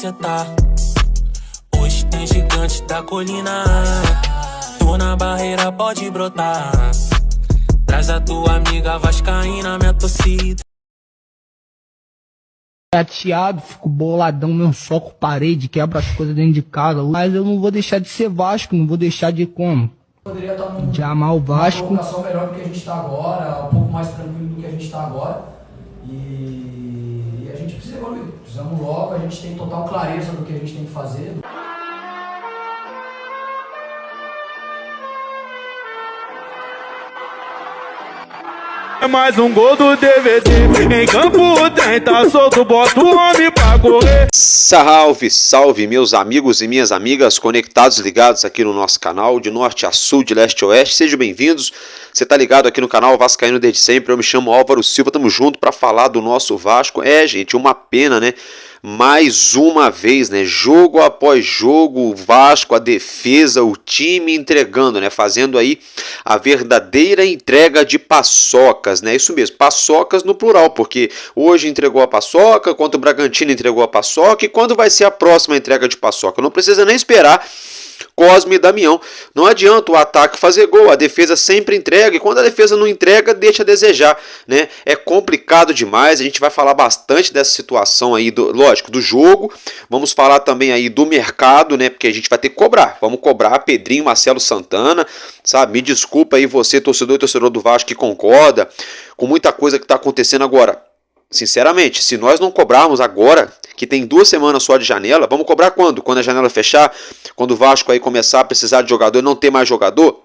cê tá. Hoje tem gigante da colina. Tô na barreira, pode brotar. Traz a tua amiga vascaína, minha torcida. Chateado, fico boladão, meu soco parede, quebra as coisas dentro de casa. Mas eu não vou deixar de ser Vasco, não vou deixar de como? Poderia estar de amar o Vasco. Uma colocação melhor do que a gente está agora, um pouco mais tranquilo do que a gente está agora. E a gente precisa evoluir. Precisamos logo, a gente tem total clareza do que a gente tem que fazer. É mais um gol do DVD. Em campo tem, tá solto, bota o homem pra correr. Salve, salve meus amigos e minhas amigas conectados, ligados aqui no nosso canal, de norte a sul, de leste a oeste, sejam bem-vindos. Você tá ligado aqui no canal Vascaíno desde sempre, eu me chamo Álvaro Silva, tamo junto para falar do nosso Vasco. Gente, uma pena, né? Mais uma vez, né? Jogo após jogo, o Vasco, a defesa, o time entregando, né? Fazendo aí a verdadeira entrega de paçocas, né? Isso mesmo, paçocas no plural, porque hoje entregou a paçoca, contra o Bragantino entregou a paçoca, e quando vai ser a próxima entrega de paçoca? Não precisa nem esperar Cosme e Damião. Não adianta o ataque fazer gol, a defesa sempre entrega, e quando a defesa não entrega, deixa a desejar, né? É complicado demais, a gente vai falar bastante dessa situação aí, lógico, do jogo, vamos falar também aí do mercado, né? Porque a gente vai ter que cobrar, vamos cobrar Pedrinho, Marcelo Santana, sabe? Me desculpa aí você, torcedor e torcedor do Vasco, que concorda com muita coisa que está acontecendo agora. Sinceramente, se nós não cobrarmos agora, que tem 2 semanas só de janela, vamos cobrar quando? Quando a janela fechar? Quando o Vasco aí começar a precisar de jogador e não ter mais jogador?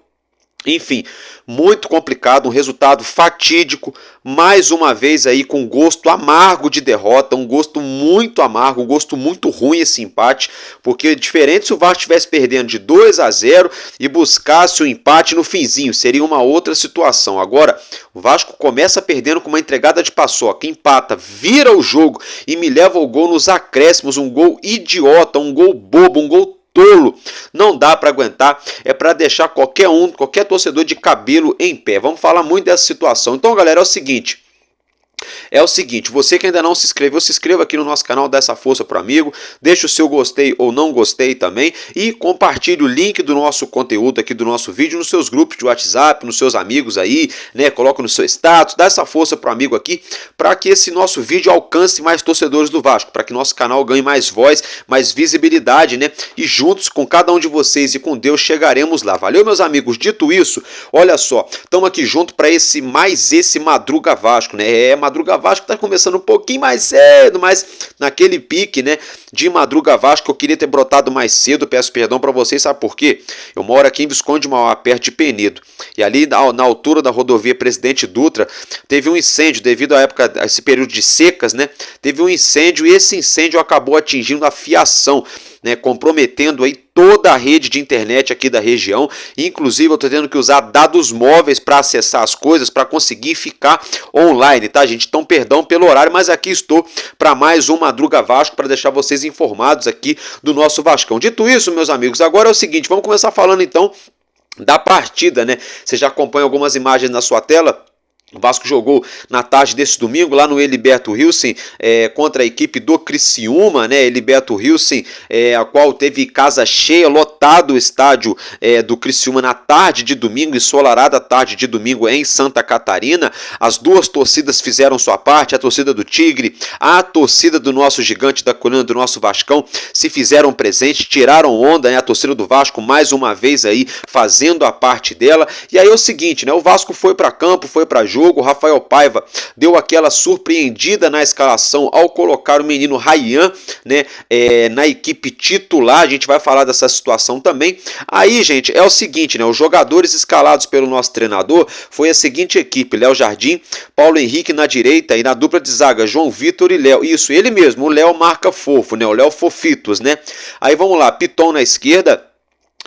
Enfim, muito complicado, um resultado fatídico, mais uma vez aí com gosto amargo de derrota, um gosto muito amargo, um gosto muito ruim esse empate, porque diferente se o Vasco estivesse perdendo de 2-0 e buscasse o empate no finzinho, seria uma outra situação. Agora, o Vasco começa perdendo com uma entregada de paçoca, empata, vira o jogo e me leva ao gol nos acréscimos, um gol idiota, um gol bobo, um gol tolo, não dá para aguentar, é para deixar qualquer torcedor de cabelo em pé. Vamos falar muito dessa situação. Então, galera, é o seguinte, você que ainda não se inscreveu, se inscreva aqui no nosso canal, dá essa força pro amigo, deixa o seu gostei ou não gostei também e compartilhe o link do nosso conteúdo aqui, do nosso vídeo, nos seus grupos de WhatsApp, nos seus amigos aí, né, coloca no seu status, dá essa força pro amigo aqui, para que esse nosso vídeo alcance mais torcedores do Vasco, para que nosso canal ganhe mais voz, mais visibilidade, né, e juntos com cada um de vocês e com Deus chegaremos lá. Valeu, meus amigos? Dito isso, olha só, estamos aqui junto para esse Madruga Vasco, né, Madruga Vasco tá começando um pouquinho mais cedo, mas naquele pique, né, de Madruga Vasco eu queria ter brotado mais cedo, peço perdão para vocês, sabe por quê? Eu moro aqui em Visconde de Mauá, perto de Penedo, e ali na altura da rodovia Presidente Dutra, teve um incêndio, devido à época, a esse período de secas, né, teve um incêndio e esse incêndio acabou atingindo a fiação, né, comprometendo aí toda a rede de internet aqui da região. Inclusive eu estou tendo que usar dados móveis para acessar as coisas, para conseguir ficar online, tá, gente? Então perdão pelo horário, mas aqui estou para mais um Madruga Vasco, para deixar vocês informados aqui do nosso Vascão. Dito isso, meus amigos, agora é o seguinte, vamos começar falando então da partida, né? Você já acompanha algumas imagens na sua tela? O Vasco jogou na tarde desse domingo lá no Heriberto Hilsen contra a equipe do Criciúma, né? Heriberto Hilsen, a qual teve casa cheia, lotado o estádio do Criciúma na tarde de domingo, ensolarada tarde de domingo em Santa Catarina. As duas torcidas fizeram sua parte, a torcida do Tigre, a torcida do nosso gigante da colina, do nosso Vascão, se fizeram presente, tiraram onda, né? A torcida do Vasco mais uma vez aí fazendo a parte dela. E aí é o seguinte, né? O Vasco foi para campo, foi para jogo. O Rafael Paiva deu aquela surpreendida na escalação ao colocar o menino Ryan, né, na equipe titular. A gente vai falar dessa situação também. Aí, gente, é o seguinte, né, os jogadores escalados pelo nosso treinador foi a seguinte equipe: Léo Jardim, Paulo Henrique na direita e na dupla de zaga João Vitor e Léo. Isso, ele mesmo, o Léo marca fofo, né, o Léo Fofitos, né. Aí vamos lá, Piton na esquerda,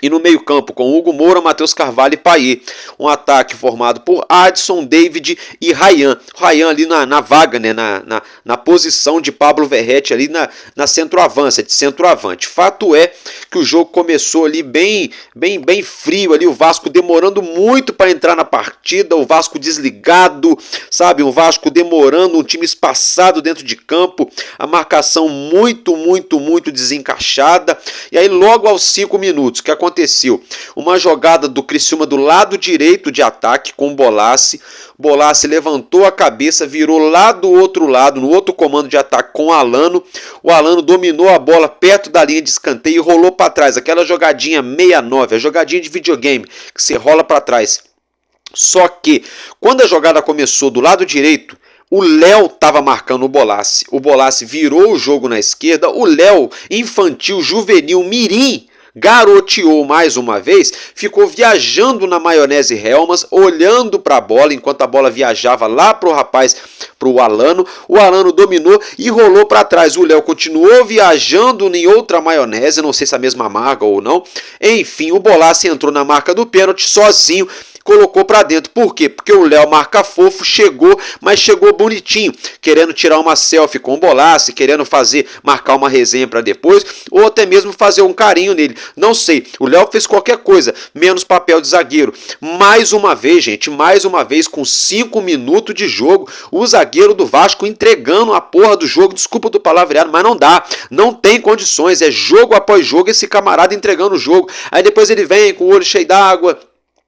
E no meio campo com Hugo Moura, Matheus Carvalho e Payet. Um ataque formado por Adson, David e Ryan. Ryan ali na vaga, né, na posição de Pablo Verratti ali na centroavância, de centroavante. Fato é que o jogo começou ali bem frio ali, o Vasco demorando muito para entrar na partida, o Vasco desligado, sabe, o Vasco demorando, um time espaçado dentro de campo, a marcação muito desencaixada. E aí logo aos 5 minutos, que aconteceu? Uma jogada do Criciúma do lado direito de ataque com o Bolassi. Bolassi levantou a cabeça, virou lá do outro lado, no outro comando de ataque com o Alano. O Alano dominou a bola perto da linha de escanteio e rolou para trás. Aquela jogadinha 69, a jogadinha de videogame, que você rola para trás. Só que, quando a jogada começou do lado direito, o Léo estava marcando o Bolassi. O Bolassi virou o jogo na esquerda. O Léo, infantil, juvenil, mirim, garoteou mais uma vez, ficou viajando na maionese Helmas, olhando para a bola, enquanto a bola viajava lá para o rapaz, para o Alano. O Alano dominou e rolou para trás. O Léo continuou viajando em outra maionese, não sei se a mesma marca ou não. Enfim, o Bolassi entrou na marca do pênalti sozinho, colocou para dentro. Por quê? Porque o Léo marca fofo, chegou, mas chegou bonitinho, querendo tirar uma selfie com o Bolassi, querendo marcar uma resenha para depois, ou até mesmo fazer um carinho nele. Não sei, o Léo fez qualquer coisa, menos papel de zagueiro. Mais uma vez, gente, com 5 minutos de jogo, o zagueiro do Vasco entregando a porra do jogo, desculpa do palavreado, mas não dá, não tem condições, é jogo após jogo esse camarada entregando o jogo. Aí depois ele vem com o olho cheio d'água,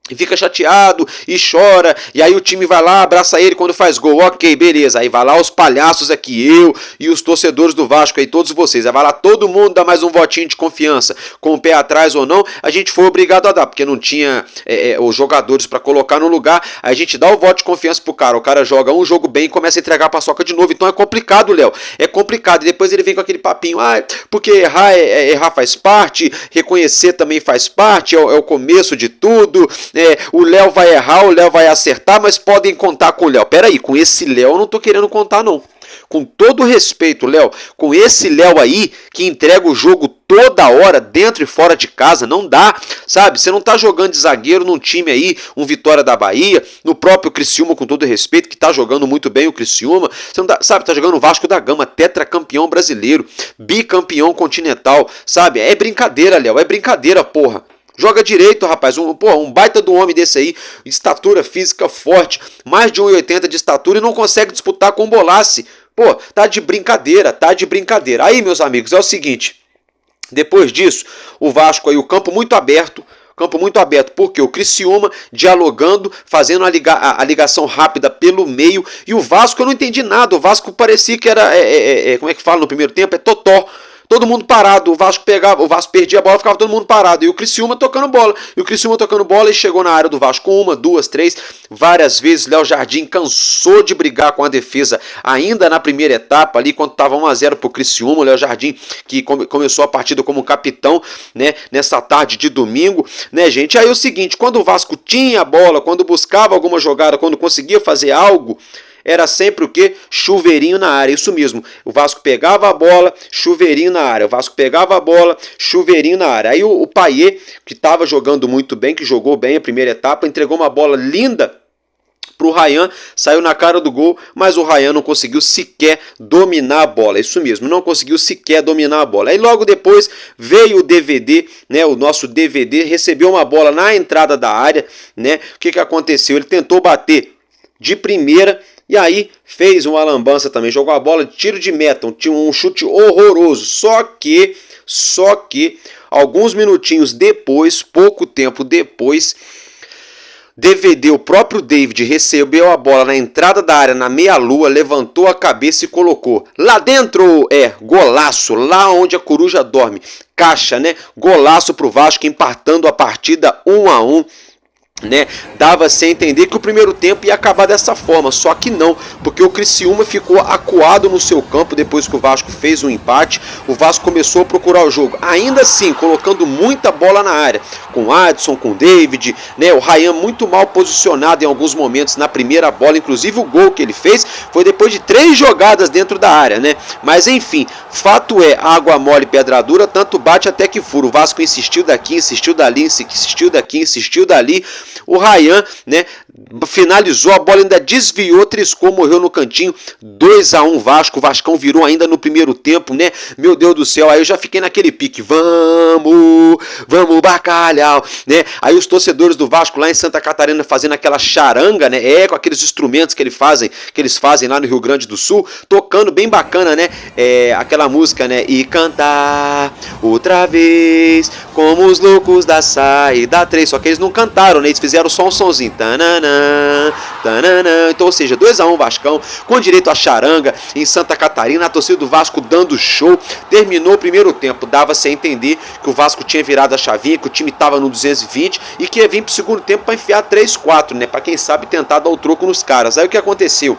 e fica chateado e chora, e aí o time vai lá, abraça ele quando faz gol, ok, beleza, aí vai lá os palhaços aqui, eu e os torcedores do Vasco aí, todos vocês, aí vai lá todo mundo dar mais um votinho de confiança, com o pé atrás ou não, a gente foi obrigado a dar, porque não tinha os jogadores para colocar no lugar, aí a gente dá o voto de confiança pro cara, o cara joga um jogo bem e começa a entregar a paçoca de novo, então é complicado, Léo, é complicado, e depois ele vem com aquele papinho, porque errar faz parte, reconhecer também faz parte, é o começo de tudo. O Léo vai errar, o Léo vai acertar, mas podem contar com o Léo. Peraí, com esse Léo eu não tô querendo contar não. Com todo respeito, Léo, com esse Léo aí que entrega o jogo toda hora, dentro e fora de casa, não dá, sabe? Você não tá jogando de zagueiro num time aí, um Vitória da Bahia, no próprio Criciúma, com todo respeito, que tá jogando muito bem o Criciúma, você não tá, sabe, tá jogando o Vasco da Gama, tetracampeão brasileiro, bicampeão continental, sabe? É brincadeira, Léo, é brincadeira, porra. Joga direito, rapaz, um baita do homem desse aí, estatura física forte, mais de 1,80 de estatura e não consegue disputar com o Bolassi. Pô, tá de brincadeira. Aí, meus amigos, é o seguinte, depois disso, o Vasco aí, o campo muito aberto, porque o Criciúma dialogando, fazendo a ligação rápida pelo meio, e o Vasco, eu não entendi nada, o Vasco parecia que era, como é que fala no primeiro tempo? É totó. Todo mundo parado, o Vasco perdia a bola, ficava todo mundo parado, e o Criciúma tocando bola, e chegou na área do Vasco 1, 2, 3, várias vezes. Léo Jardim cansou de brigar com a defesa, ainda na primeira etapa ali, quando estava 1-0 pro Criciúma. O Léo Jardim, que começou a partida como capitão, né, nessa tarde de domingo, né, gente. Aí é o seguinte, quando o Vasco tinha a bola, quando buscava alguma jogada, quando conseguia fazer algo, era sempre o quê? Chuveirinho na área, isso mesmo. O Vasco pegava a bola, chuveirinho na área. Aí o Payet, que estava jogando muito bem, que jogou bem a primeira etapa, entregou uma bola linda pro Ryan, saiu na cara do gol, mas o Ryan não conseguiu sequer dominar a bola, isso mesmo, não conseguiu sequer dominar a bola. Aí logo depois veio o DVD, né, o nosso DVD, recebeu uma bola na entrada da área, né, o que aconteceu? Ele tentou bater de primeira, e aí fez uma lambança também, jogou a bola de tiro de meta, tinha um chute horroroso, só que alguns minutinhos depois, pouco tempo depois, o próprio David recebeu a bola na entrada da área, na meia-lua, levantou a cabeça e colocou lá dentro, golaço, lá onde a coruja dorme, caixa, né, golaço pro Vasco, empatando a partida 1-1, né, dava-se a entender que o primeiro tempo ia acabar dessa forma, só que não, porque o Criciúma ficou acuado no seu campo depois que o Vasco fez um empate. O Vasco começou a procurar o jogo, ainda assim colocando muita bola na área, com o Adson, com o David, né, o Ryan muito mal posicionado em alguns momentos na primeira bola, inclusive o gol que ele fez foi depois de 3 jogadas dentro da área, né, mas enfim, fato é, água mole pedra dura, tanto bate até que fura. O Vasco insistiu daqui, insistiu dali, insistiu daqui, insistiu dali. O Ryan, né, finalizou a bola, ainda desviou, triscou, morreu no cantinho. 2-1 Vasco. O Vascão virou ainda no primeiro tempo, né? Meu Deus do céu, aí eu já fiquei naquele pique. Vamos bacalhau, né? Aí os torcedores do Vasco lá em Santa Catarina fazendo aquela charanga, né? Com aqueles instrumentos que eles fazem lá no Rio Grande do Sul, tocando bem bacana, né? Aquela música, né? E cantar outra vez como os loucos da saída 3. Só que eles não cantaram, né? Eles fizeram só um sonzinho. Tananã, tananã. Então, ou seja, 2-1 Vascão, com direito a charanga em Santa Catarina. A torcida do Vasco dando show. Terminou o primeiro tempo. Dava-se a entender que o Vasco tinha virado a chavinha, que o time estava no 220 e que ia vir pro segundo tempo para enfiar 3-4, né? Para quem sabe tentar dar o troco nos caras. Aí o que aconteceu?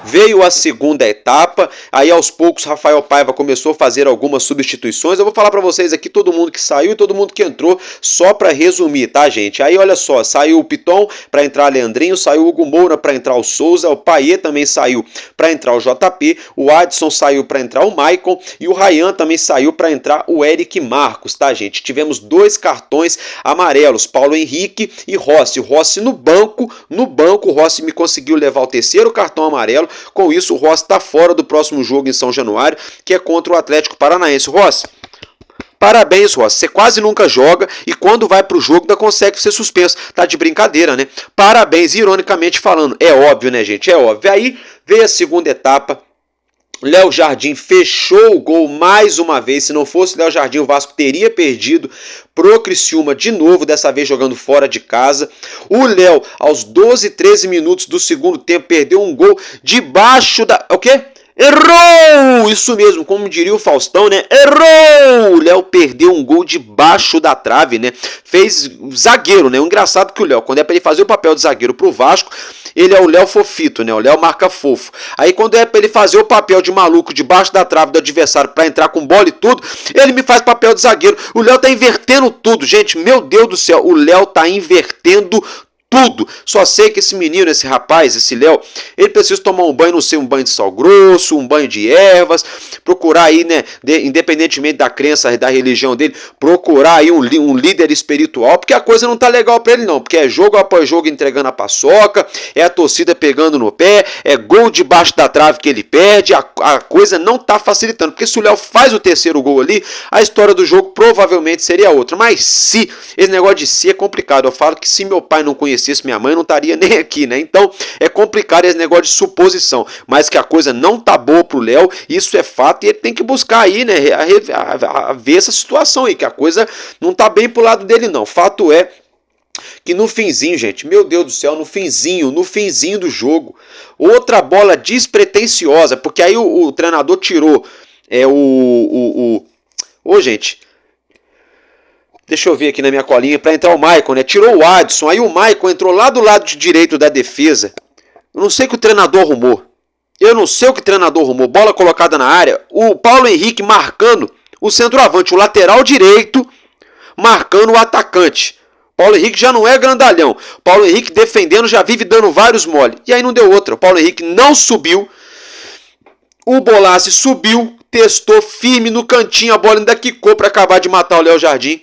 Veio a segunda etapa, aí aos poucos Rafael Paiva começou a fazer algumas substituições. Eu vou falar para vocês aqui todo mundo que saiu e todo mundo que entrou, só para resumir, tá, gente? Aí olha só, saiu o Piton para entrar Leandrinho, saiu o Hugo Moura para entrar o Souza, o Paier também saiu para entrar o JP, o Adson saiu para entrar o Maicon e o Ryan também saiu para entrar o Eric Marcos, tá, gente? Tivemos 2 cartões amarelos, Paulo Henrique e Rossi. O Rossi no banco, o Rossi me conseguiu levar o terceiro cartão amarelo. Com isso, o Rossi está fora do próximo jogo em São Januário, que é contra o Atlético Paranaense. Rossi, parabéns, Rossi. Você quase nunca joga e quando vai para o jogo ainda consegue ser suspenso. Tá de brincadeira, né? Parabéns, ironicamente falando. É óbvio, né, gente? É óbvio. Aí veio a segunda etapa. Léo Jardim fechou o gol mais uma vez. Se não fosse Léo Jardim, o Vasco teria perdido pro Criciúma de novo, dessa vez jogando fora de casa. O Léo, aos 12, 13 minutos do segundo tempo, perdeu um gol debaixo da... O quê? Errou! Isso mesmo, como diria o Faustão, né? Errou! O Léo perdeu um gol debaixo da trave, né? Fez zagueiro, né? O engraçado que o Léo, quando é pra ele fazer o papel de zagueiro pro Vasco, ele é o Léo fofito, né? O Léo marca fofo. Aí quando é pra ele fazer o papel de maluco debaixo da trave do adversário pra entrar com bola e tudo, ele me faz papel de zagueiro. O Léo tá invertendo tudo, gente. Meu Deus do céu, o Léo tá invertendo tudo. Só sei que esse menino, esse rapaz, esse Léo, ele precisa tomar um banho, não sei, um banho de sal grosso, um banho de ervas, procurar aí, né, independentemente da crença, da religião dele, procurar aí um líder espiritual, porque a coisa não tá legal pra ele não, porque é jogo após jogo entregando a paçoca, é a torcida pegando no pé, é gol debaixo da trave que ele perde, a coisa não tá facilitando, porque se o Léo faz o terceiro gol ali, a história do jogo provavelmente seria outra, mas se, esse negócio de se é complicado, eu falo que se meu pai não conhecesse minha mãe, não estaria nem aqui, né? Então é complicado esse negócio de suposição, mas que a coisa não tá boa pro Léo, isso é fato e ele tem que buscar aí, né, a ver essa situação aí, que a coisa não tá bem pro lado dele não. Fato é que no finzinho, gente, meu Deus do céu, no finzinho do jogo, outra bola despretensiosa, porque aí o treinador tirou gente, deixa eu ver aqui na minha colinha, para entrar o Maicon, né? Tirou o Adson, aí o Maicon entrou lá do lado de direito da defesa. Eu não sei o que o treinador arrumou. Bola colocada na área. O Paulo Henrique marcando o centroavante, o lateral direito, marcando o atacante. Paulo Henrique já não é grandalhão. Paulo Henrique defendendo, já vive dando vários mole. E aí não deu outra. O Paulo Henrique não subiu. O Bolassi subiu, testou firme no cantinho, a bola ainda quicou para acabar de matar o Léo Jardim.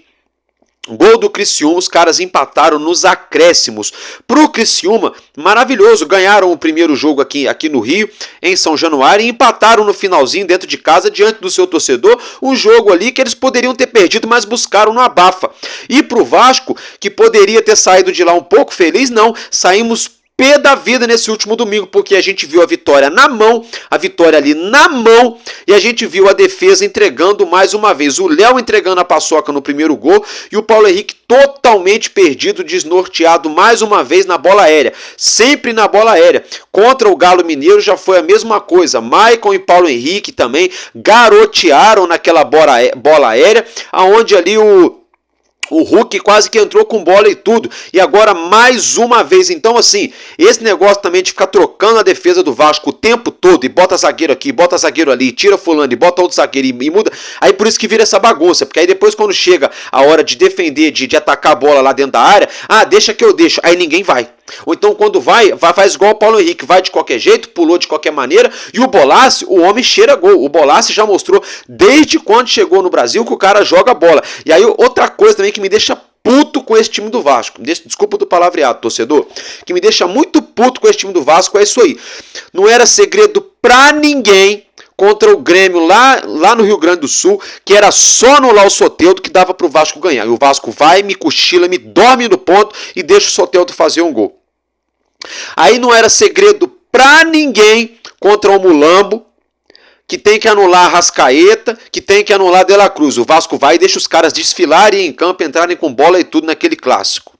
Gol do Criciúma, os caras empataram nos acréscimos. Pro Criciúma, maravilhoso, ganharam o primeiro jogo aqui no Rio, em São Januário, e empataram no finalzinho dentro de casa, diante do seu torcedor, um jogo ali que eles poderiam ter perdido, mas buscaram no abafa. E pro Vasco, que poderia ter saído de lá um pouco feliz, não, saímos pé da vida nesse último domingo, porque a gente viu a vitória na mão, a vitória ali na mão, e a gente viu a defesa entregando mais uma vez, o Léo entregando a paçoca no primeiro gol, e o Paulo Henrique totalmente perdido, desnorteado mais uma vez na bola aérea, sempre na bola aérea. Contra o Galo Mineiro já foi a mesma coisa, Maicon e Paulo Henrique também garotearam naquela bola aérea, aonde ali o O Hulk quase que entrou com bola e tudo. E agora mais uma vez. Então assim, esse negócio também de ficar trocando a defesa do Vasco o tempo todo. E bota zagueiro aqui, bota zagueiro ali, tira fulano e bota outro zagueiro e muda. Aí por isso que vira essa bagunça. Porque aí depois quando chega a hora de defender, de atacar a bola lá dentro da área. Ah, deixa que eu deixo. Aí ninguém vai. Ou então quando faz igual o Paulo Henrique. Vai de qualquer jeito, pulou de qualquer maneira. E o Bolassi, o homem cheira gol. O Bolassi já mostrou desde quando chegou no Brasil que o cara joga bola. E aí outra coisa também que me deixa puto com esse time do Vasco. Desculpa do palavreado, torcedor. Que me deixa muito puto com esse time do Vasco é isso aí. Não era segredo pra ninguém contra o Grêmio lá no Rio Grande do Sul, que era só anular o Soteldo que dava pro Vasco ganhar. E o Vasco vai, me cochila, me dorme no ponto e deixa o Soteldo fazer um gol. Aí não era segredo pra ninguém contra o Mulambo, que tem que anular a Arrascaeta, que tem que anular a De La Cruz. O Vasco vai e deixa os caras desfilarem em campo, entrarem com bola e tudo naquele clássico.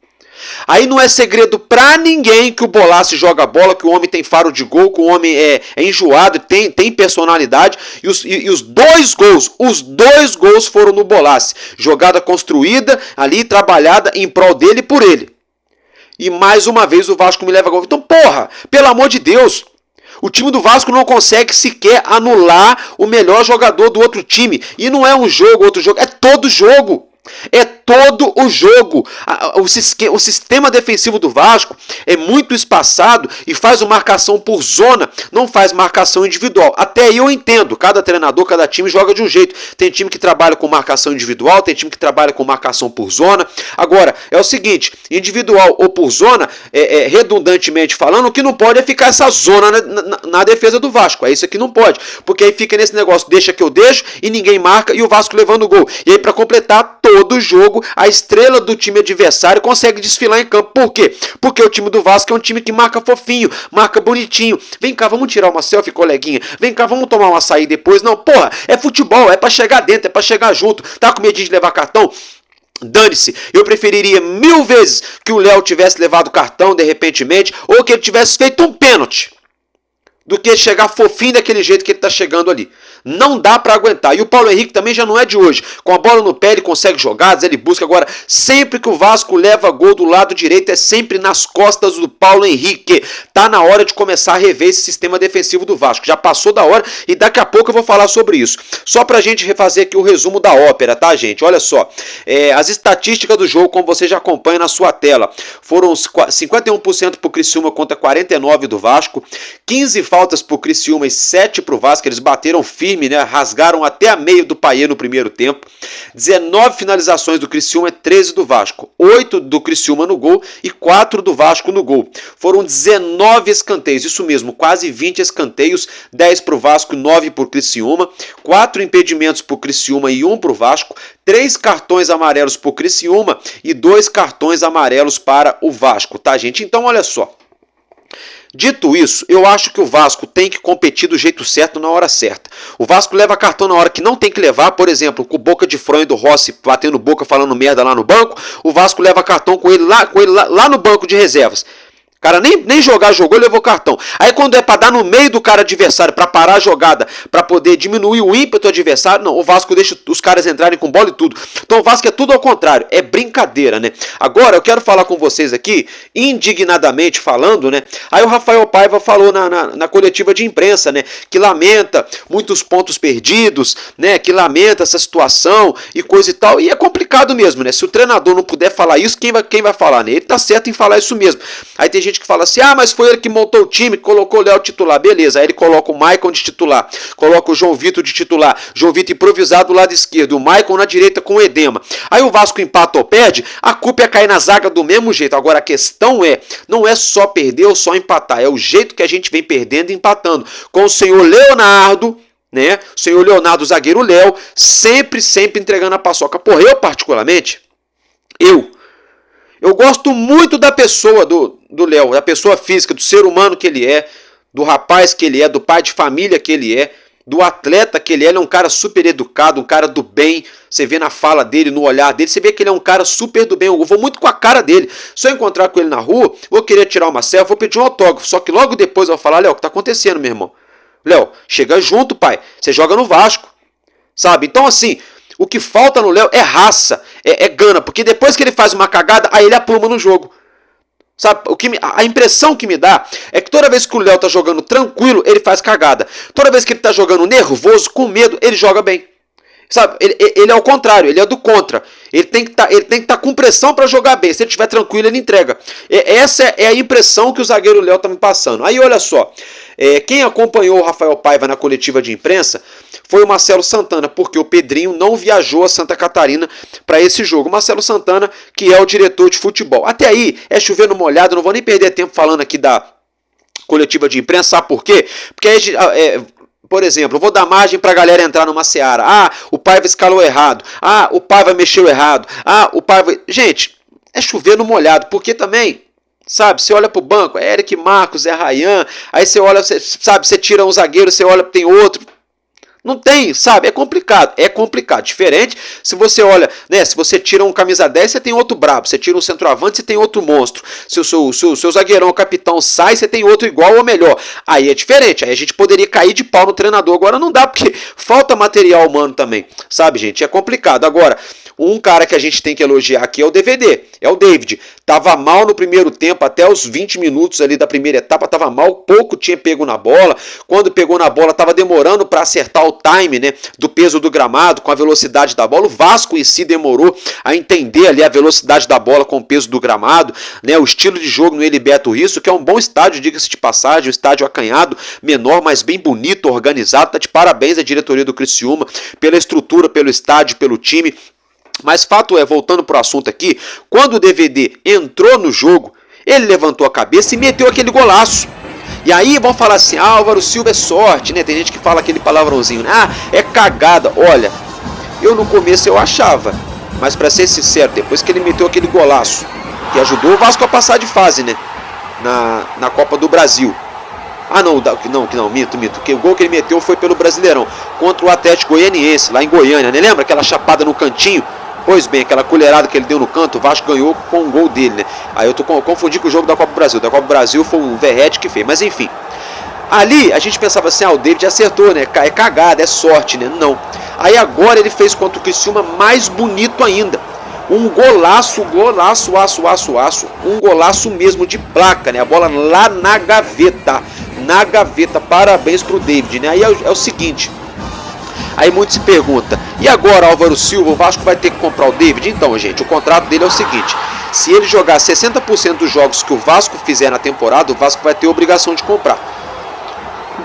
Aí não é segredo pra ninguém que o Bolassi joga bola, que o homem tem faro de gol, que o homem é enjoado, tem personalidade. E os dois gols foram no Bolassi. Jogada construída, ali trabalhada em prol dele e por ele. E mais uma vez o Vasco me leva a gol. Então porra, pelo amor de Deus. O time do Vasco não consegue sequer anular o melhor jogador do outro time. E não é um jogo, outro jogo. É todo jogo. É todo o jogo. O sistema defensivo do Vasco é muito espaçado e faz uma marcação por zona, não faz marcação individual. Até aí eu entendo, cada treinador, cada time joga de um jeito. Tem time que trabalha com marcação individual, tem time que trabalha com marcação por zona. Agora, é o seguinte, individual ou por zona, redundantemente falando, o que não pode é ficar essa zona na defesa do Vasco. É isso aqui não pode, porque aí fica nesse negócio, deixa que eu deixo e ninguém marca e o Vasco levando o gol. E aí para completar todo jogo, a estrela do time adversário consegue desfilar em campo. Por quê? Porque o time do Vasco é um time que marca fofinho, marca bonitinho. Vem cá, vamos tirar uma selfie, coleguinha. Vem cá, vamos tomar um açaí depois. Não, porra, é futebol, é pra chegar dentro, é pra chegar junto. Tá com medo de levar cartão? Dane-se, eu preferiria 1000 vezes que o Léo tivesse levado cartão de repentemente ou que ele tivesse feito um pênalti do que chegar fofinho daquele jeito que ele tá chegando ali. Não dá para aguentar. E o Paulo Henrique também já não é de hoje. Com a bola no pé ele consegue jogadas, ele busca. Agora, sempre que o Vasco leva gol do lado direito é sempre nas costas do Paulo Henrique. Tá na hora de começar a rever esse sistema defensivo do Vasco. Já passou da hora e daqui a pouco eu vou falar sobre isso. Só pra gente refazer aqui o resumo da ópera, tá, gente? Olha só. As estatísticas do jogo, como você já acompanha na sua tela, foram 51% pro Criciúma contra 49% do Vasco. 15 faltas pro Criciúma e 7 pro Vasco. Eles bateram firme, né? Rasgaram até a meia do Paiê no primeiro tempo. 19 finalizações do Criciúma, 13 do Vasco. 8 do Criciúma no gol e 4 do Vasco no gol. Foram 19 escanteios, isso mesmo, quase 20 escanteios, 10 pro Vasco e 9 pro Criciúma. 4 impedimentos pro Criciúma e 1 pro Vasco. 3 cartões amarelos pro Criciúma e 2 cartões amarelos para o Vasco, tá, gente? Então, olha só. Dito isso, eu acho que o Vasco tem que competir do jeito certo na hora certa. O Vasco leva cartão na hora que não tem que levar, por exemplo, com o boca de fronha do Rossi batendo boca falando merda lá no banco, o Vasco leva cartão com ele lá no banco de reservas. O cara nem jogar jogou, levou cartão. Aí quando é pra dar no meio do cara adversário, pra parar a jogada, pra poder diminuir o ímpeto adversário, não, o Vasco deixa os caras entrarem com bola e tudo. Então o Vasco é tudo ao contrário, é brincadeira, né? Agora eu quero falar com vocês aqui, indignadamente falando, né? Aí o Rafael Paiva falou na coletiva de imprensa, né? Que lamenta muitos pontos perdidos, né? Que lamenta essa situação e coisa e tal. E é complicado mesmo, né? Se o treinador não puder falar isso, quem vai falar, né? Ele tá certo em falar isso mesmo. Aí tem gente que fala assim, mas foi ele que montou o time, colocou o Léo titular, beleza, aí ele coloca o Maicon de titular, coloca o João Vitor de titular, João Vitor improvisado do lado esquerdo, o Maicon na direita com o Edema, aí o Vasco empata ou perde, a culpa é cair na zaga do mesmo jeito. Agora a questão não é só perder ou só empatar, é o jeito que a gente vem perdendo e empatando, com o senhor Leonardo, né, o senhor Leonardo, o zagueiro Léo, sempre entregando a paçoca. Porra, eu particularmente, eu gosto muito da pessoa do Léo, da pessoa física, do ser humano que ele é, do rapaz que ele é, do pai de família que ele é, do atleta que ele é um cara super educado, um cara do bem. Você vê na fala dele, no olhar dele, você vê que ele é um cara super do bem. Eu vou muito com a cara dele. Se eu encontrar com ele na rua, vou querer tirar uma selfie, vou pedir um autógrafo. Só que logo depois eu vou falar, Léo, o que tá acontecendo, meu irmão? Léo, chega junto, pai. Você joga no Vasco, sabe? Então assim, o que falta no Léo é raça, é gana, porque depois que ele faz uma cagada, aí ele apruma no jogo. Sabe, a impressão que me dá é que toda vez que o Léo tá jogando tranquilo, ele faz cagada. Toda vez que ele tá jogando nervoso, com medo, ele joga bem. Sabe, ele é o contrário, ele é do contra. Ele tem que estar com pressão para jogar bem. Se ele estiver tranquilo, ele entrega. Essa é a impressão que o zagueiro Léo tá me passando. Aí olha só, quem acompanhou o Rafael Paiva na coletiva de imprensa foi o Marcelo Santana, porque o Pedrinho não viajou a Santa Catarina para esse jogo. O Marcelo Santana, que é o diretor de futebol. Até aí, é chover no molhado, não vou nem perder tempo falando aqui da coletiva de imprensa, sabe por quê? Porque por exemplo, eu vou dar margem pra galera entrar numa seara. Ah, o Paiva escalou errado. Ah, o Paiva mexeu errado. Ah, o Paiva... Gente, é chover no molhado, porque também, sabe, você olha pro banco, é Eric Marcos, é Ryan, aí você olha, você tira um zagueiro, você olha, tem outro. Não tem, sabe? É complicado. Diferente se você olha, né? Se você tira um camisa 10, você tem outro brabo. Você tira um centroavante, você tem outro monstro. Se o seu zagueirão, o capitão, sai, você tem outro igual ou melhor. Aí é diferente. Aí a gente poderia cair de pau no treinador. Agora não dá, porque falta material humano também. Sabe, gente? É complicado. Agora, um cara que a gente tem que elogiar aqui é o DVD. É o David. Tava mal no primeiro tempo, até os 20 minutos ali da primeira etapa, tava mal, pouco tinha pego na bola. Quando pegou na bola, tava demorando para acertar o time, né, do peso do gramado, com a velocidade da bola. O Vasco em si demorou a entender ali a velocidade da bola com o peso do gramado, né, o estilo de jogo no Heriberto Risso, que é um bom estádio, diga-se de passagem, um estádio acanhado, menor, mas bem bonito, organizado. Tá de parabéns a diretoria do Criciúma pela estrutura, pelo estádio, pelo time. Mas fato é, voltando pro assunto aqui, quando o DVD entrou no jogo, ele levantou a cabeça e meteu aquele golaço. E aí vão falar assim, Álvaro Silva é sorte, né? Tem gente que fala aquele palavrãozinho, né? Ah, é cagada. Olha, eu no começo eu achava, mas pra ser sincero, depois que ele meteu aquele golaço, que ajudou o Vasco a passar de fase, né? Na Copa do Brasil. Ah, não, minto. Porque o gol que ele meteu foi pelo Brasileirão, contra o Atlético Goianiense, lá em Goiânia, né? Lembra aquela chapada no cantinho? Pois bem, aquela colherada que ele deu no canto, o Vasco ganhou com um gol dele, né? Aí eu confundi com o jogo da Copa do Brasil. Da Copa do Brasil foi o Verratti que fez, mas enfim. Ali a gente pensava assim, o David acertou, né? É cagada, é sorte, né? Não. Aí agora ele fez contra o Criciúma mais bonito ainda. Um golaço, aço. Um golaço mesmo de placa, né? A bola lá na gaveta. Parabéns pro David, né? Aí é o seguinte... Aí muito se pergunta, e agora Álvaro Silva, o Vasco vai ter que comprar o David? Então, gente, o contrato dele é o seguinte, se ele jogar 60% dos jogos que o Vasco fizer na temporada, o Vasco vai ter a obrigação de comprar.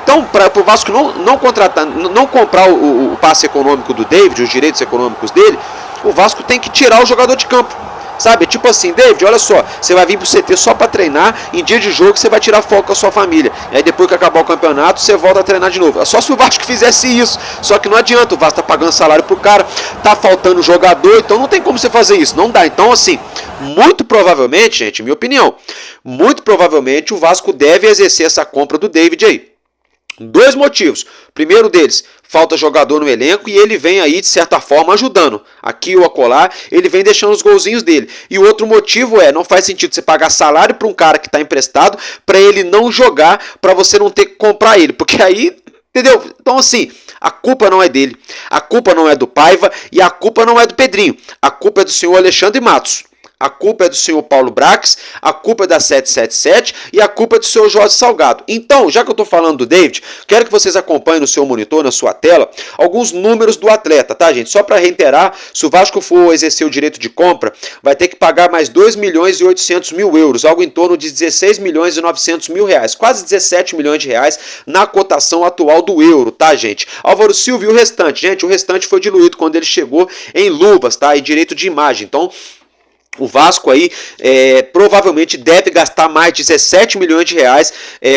Então, para o Vasco não comprar o passe econômico do David, os direitos econômicos dele, o Vasco tem que tirar o jogador de campo. Sabe, tipo assim, David, olha só, você vai vir pro CT só pra treinar, em dia de jogo você vai tirar folga com a sua família. E aí depois que acabar o campeonato, você volta a treinar de novo. É só se o Vasco fizesse isso. Só que não adianta, o Vasco tá pagando salário pro cara, tá faltando jogador, então não tem como você fazer isso, não dá. Então assim, muito provavelmente, gente, minha opinião, muito provavelmente o Vasco deve exercer essa compra do David aí. Dois motivos. Primeiro deles, falta jogador no elenco e ele vem aí de certa forma ajudando. Aqui ou acolá, ele vem deixando os golzinhos dele. E o outro motivo não faz sentido você pagar salário para um cara que está emprestado para ele não jogar, para você não ter que comprar ele. Porque aí, entendeu? Então assim, a culpa não é dele, a culpa não é do Paiva e a culpa não é do Pedrinho. A culpa é do senhor Alexandre Matos. A culpa é do senhor Paulo Brax, a culpa é da 777 e a culpa é do senhor Jorge Salgado. Então, já que eu estou falando do David, quero que vocês acompanhem no seu monitor, na sua tela, alguns números do atleta, tá, gente? Só para reiterar, se o Vasco for exercer o direito de compra, vai ter que pagar mais 2 milhões e 800 mil euros, algo em torno de 16 milhões e 900 mil reais, quase 17 milhões de reais na cotação atual do euro, tá, gente? Álvaro Silva e o restante, gente, o restante foi diluído quando ele chegou em luvas, tá, e direito de imagem, então... O Vasco aí provavelmente deve gastar mais de 17 milhões de reais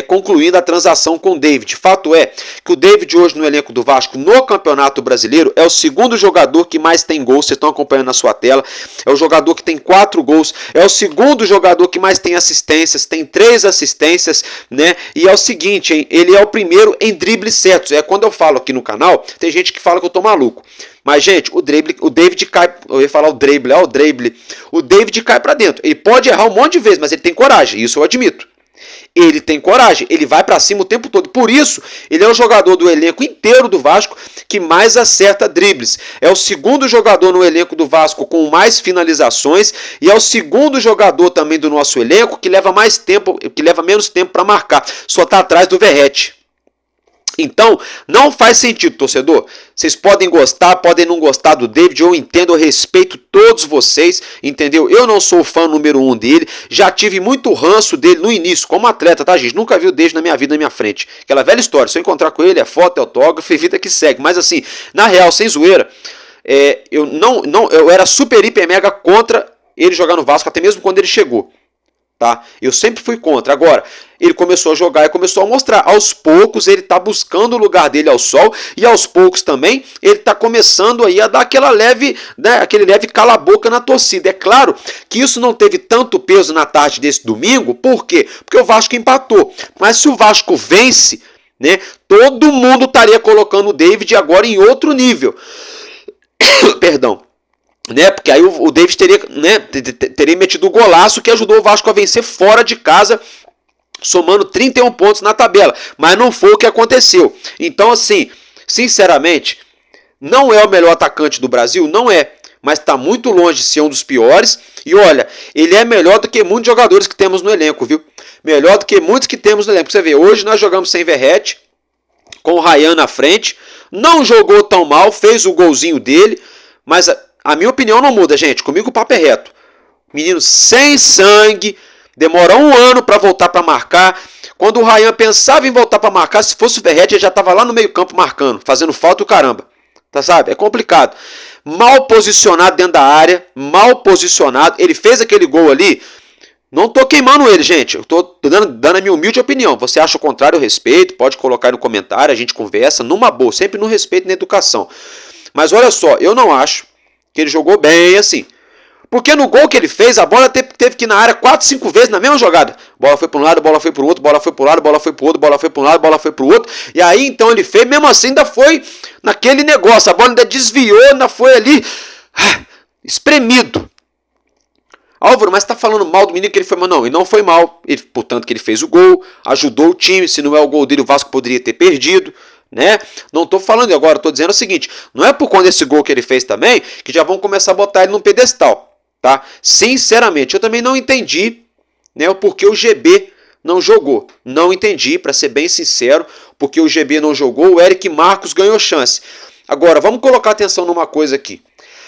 concluindo a transação com o David. Fato é que o David hoje no elenco do Vasco no Campeonato Brasileiro é o segundo jogador que mais tem gols, vocês estão acompanhando na sua tela, é o jogador que tem 4 gols, é o segundo jogador que mais tem assistências, tem 3 assistências, né? E é o seguinte, hein? Ele é o primeiro em dribles certos. Quando eu falo aqui no canal, tem gente que fala que eu tô maluco. Mas, gente, o David cai... Eu ia falar o drible. O David cai pra dentro. Ele pode errar um monte de vezes, mas ele tem coragem. Isso eu admito. Ele tem coragem, ele vai pra cima o tempo todo. Por isso, ele é o jogador do elenco inteiro do Vasco que mais acerta dribles. É o segundo jogador no elenco do Vasco com mais finalizações e é o segundo jogador também do nosso elenco que leva mais tempo, que leva menos tempo para marcar. Só tá atrás do Verratti. Então, não faz sentido, torcedor. Vocês podem gostar, podem não gostar do David, eu entendo, eu respeito todos vocês, entendeu? Eu não sou o fã número 1 dele, já tive muito ranço dele no início, como atleta, tá, gente? Nunca vi o David na minha vida, na minha frente. Aquela velha história, se eu encontrar com ele, é foto, é autógrafo, é vida que segue. Mas assim, na real, sem zoeira, eu era super, hiper, mega contra ele jogar no Vasco, até mesmo quando ele chegou. Tá? Eu sempre fui contra. Agora, ele começou a jogar e começou a mostrar. Aos poucos ele está buscando o lugar dele ao sol e aos poucos também ele está começando aí a dar aquela leve, né, aquele leve cala-boca na torcida. É claro que isso não teve tanto peso na tarde desse domingo. Por quê? Porque o Vasco empatou. Mas se o Vasco vence, né, todo mundo estaria colocando o David agora em outro nível. Perdão. Né, porque aí o David teria metido o golaço que ajudou o Vasco a vencer fora de casa, somando 31 pontos na tabela, mas não foi o que aconteceu. Então assim, sinceramente, não é o melhor atacante do Brasil, não é, mas está muito longe de ser um dos piores, e olha, ele é melhor do que muitos jogadores que temos no elenco, viu? Melhor do que muitos que temos no elenco. Você vê, hoje nós jogamos sem Verratti, com o Ryan na frente, não jogou tão mal, fez o golzinho dele, mas a minha opinião não muda, gente. Comigo o papo é reto. Menino sem sangue, demora um ano para voltar para marcar. Quando o Ryan pensava em voltar para marcar, se fosse o Verratti, ele já estava lá no meio campo marcando, fazendo falta o caramba. Tá, sabe? É complicado. Mal posicionado dentro da área, mal posicionado. Ele fez aquele gol ali. Não tô queimando ele, gente. Eu tô dando a minha humilde opinião. Você acha o contrário, eu respeito. Pode colocar aí no comentário, a gente conversa numa boa, sempre no respeito e na educação. Mas olha só, eu não acho que ele jogou bem assim. Porque no gol que ele fez, a bola teve que ir na área 4, 5 vezes na mesma jogada. Bola foi para um lado, bola foi para o outro, bola foi para um lado, bola foi para o outro, bola foi para um lado, bola foi para o outro. E aí então ele fez, mesmo assim ainda foi naquele negócio. A bola ainda desviou, ainda foi ali espremido. Álvaro, mas tá falando mal do menino que ele foi mal? Não, ele não foi mal. Ele, portanto que ele fez o gol, ajudou o time. Se não é o gol dele, o Vasco poderia ter perdido. Né? Não estou falando agora, estou dizendo o seguinte, não é por conta desse gol que ele fez também que já vão começar a botar ele num pedestal, tá? Sinceramente, eu também não entendi, né, o porquê o GB não jogou. Não entendi, para ser bem sincero, porque o GB não jogou, o Eric Marcos ganhou chance. Agora, vamos colocar atenção numa coisa aqui.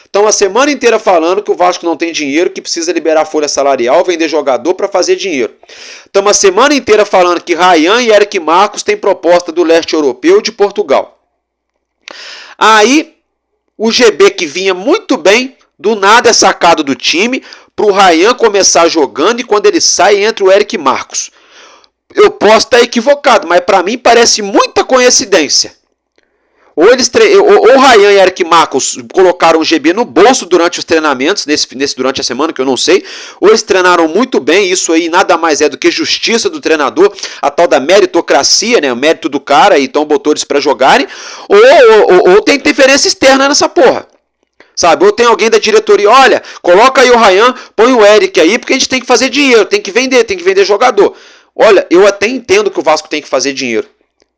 Estão a semana inteira falando que o Vasco não tem dinheiro, que precisa liberar folha salarial, vender jogador para fazer dinheiro. Estamos a semana inteira falando que Ryan e Eric Marcos têm proposta do leste europeu de Portugal. Aí, o GB que vinha muito bem, do nada é sacado do time, para o Ryan começar jogando e quando ele sai entra o Eric Marcos. Eu posso estar equivocado, mas para mim parece muita coincidência. Ou o Ryan e Eric Marcos colocaram o GB no bolso durante os treinamentos, durante a semana, que eu não sei. Ou eles treinaram muito bem, isso aí nada mais é do que justiça do treinador, a tal da meritocracia, né, o mérito do cara, e então botou eles para jogarem. Ou tem interferência externa nessa porra. Sabe, ou tem alguém da diretoria, olha, coloca aí o Ryan, põe o Eric aí, porque a gente tem que fazer dinheiro, tem que vender jogador. Olha, eu até entendo que o Vasco tem que fazer dinheiro.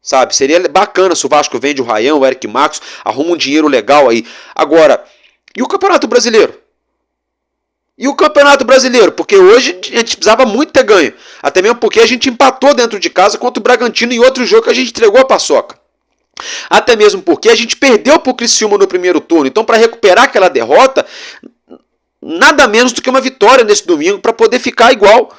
Sabe, seria bacana se o Vasco vende o Ryan, o Eric Marcos, arruma um dinheiro legal aí. Agora, e o Campeonato Brasileiro? E o Campeonato Brasileiro? Porque hoje a gente precisava muito ter ganho. Até mesmo porque a gente empatou dentro de casa contra o Bragantino em outro jogo que a gente entregou a paçoca. Até mesmo porque a gente perdeu para o Criciúma no primeiro turno. Então, para recuperar aquela derrota, nada menos do que uma vitória nesse domingo para poder ficar igual.